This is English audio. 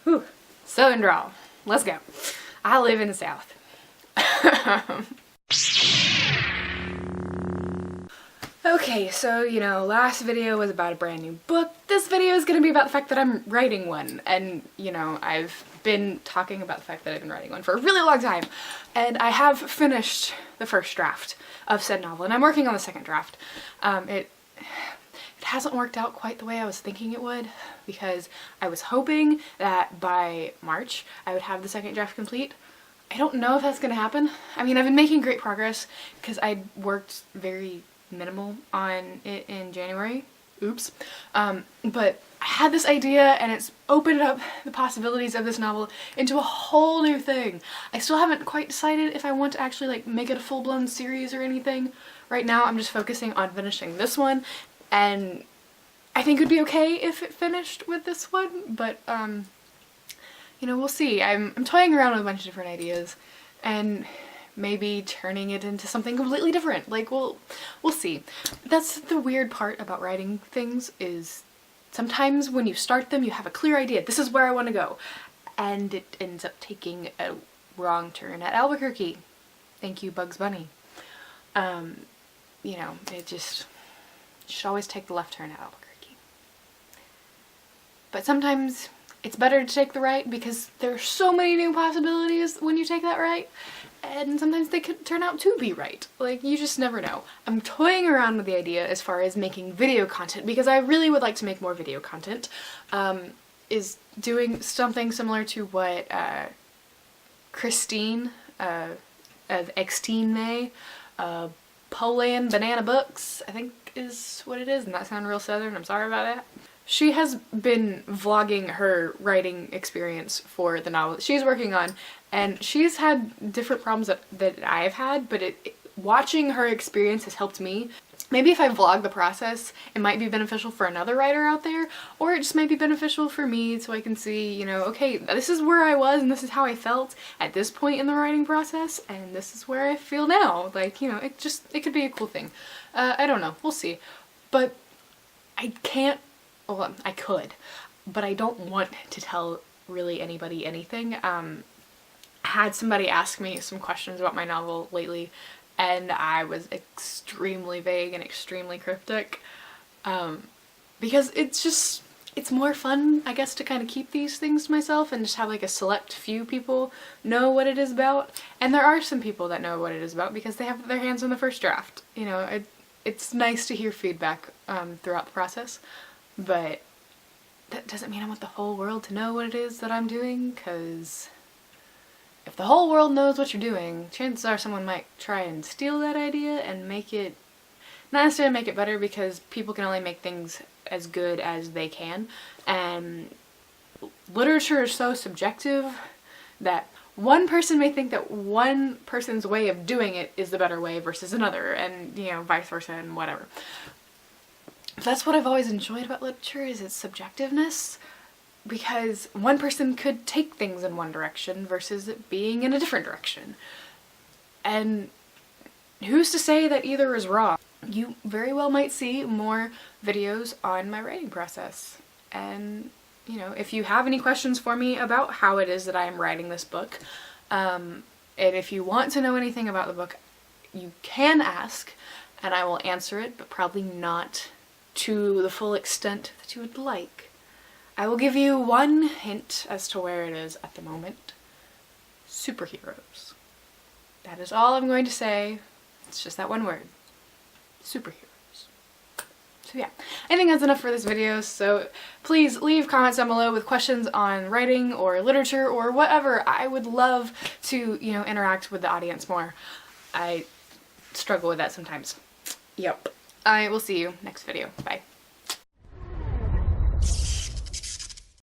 Whew. Southern drawl. Let's go. I live in the South. Okay, so, you know, last video was about a brand new book. This video is gonna be about the fact that I'm writing one. And, you know, I've been talking about the fact that I've been writing one for a really long time. And I have finished the first draft of said novel, and I'm working on the second draft. It hasn't worked out quite the way I was thinking it would, because I was hoping that by March I would have the second draft complete. I don't know if that's gonna happen. I mean, I've been making great progress because I worked very minimal on it in January. Oops. But I had this idea and it's opened up the possibilities of this novel into a whole new thing. I still haven't quite decided if I want to actually like make it a full-blown series or anything. Right now I'm just focusing on finishing this one, and I think it would be okay if it finished with this one, but you know, we'll see. I'm toying around with a bunch of different ideas and maybe turning it into something completely different. Like, we'll see. That's the weird part about writing things, is sometimes when you start them you have a clear idea, this is where I want to go, and it ends up taking a wrong turn at Albuquerque. Thank you, Bugs Bunny. You know, it just should always take the left turn at Albuquerque. But sometimes it's better to take the right because there are so many new possibilities when you take that right, and sometimes they could turn out to be right. Like, you just never know. I'm toying around with the idea as far as making video content, because I really would like to make more video content. Is doing something similar to what Christine of Extine May, Poland Banana Books, I think is what it is, and that sounded real southern, I'm sorry about that. She has been vlogging her writing experience for the novel that she's working on, and she's had different problems that I've had, but watching her experience has helped me. Maybe if I vlog the process, it might be beneficial for another writer out there, or it just might be beneficial for me so I can see, you know, okay, this is where I was and this is how I felt at this point in the writing process, and this is where I feel now. Like, you know, it could be a cool thing. I don't know, we'll see. But I can't, well, I could, but I don't want to tell really anybody anything. I had somebody ask me some questions about my novel lately, and I was extremely vague and extremely cryptic, because it's more fun, I guess, to kind of keep these things to myself and just have like a select few people know what it is about. And there are some people that know what it is about because they have their hands on the first draft. You know, it's nice to hear feedback throughout the process, but that doesn't mean I want the whole world to know what it is that I'm doing, because if the whole world knows what you're doing, chances are someone might try and steal that idea and make it, not necessarily make it better, because people can only make things as good as they can, and literature is so subjective that one person may think that one person's way of doing it is the better way versus another, and, you know, vice versa and whatever. That's what I've always enjoyed about literature, is its subjectiveness, because one person could take things in one direction versus it being in a different direction. And who's to say that either is wrong? You very well might see more videos on my writing process. And, you know, if you have any questions for me about how it is that I am writing this book, and if you want to know anything about the book, you can ask, and I will answer it, but probably not to the full extent that you would like. I will give you one hint as to where it is at the moment. Superheroes. That is all I'm going to say. It's just that one word. Superheroes. So yeah, I think that's enough for this video, so please leave comments down below with questions on writing or literature or whatever. I would love to, you know, interact with the audience more. I struggle with that sometimes. Yep. I will see you next video. Bye.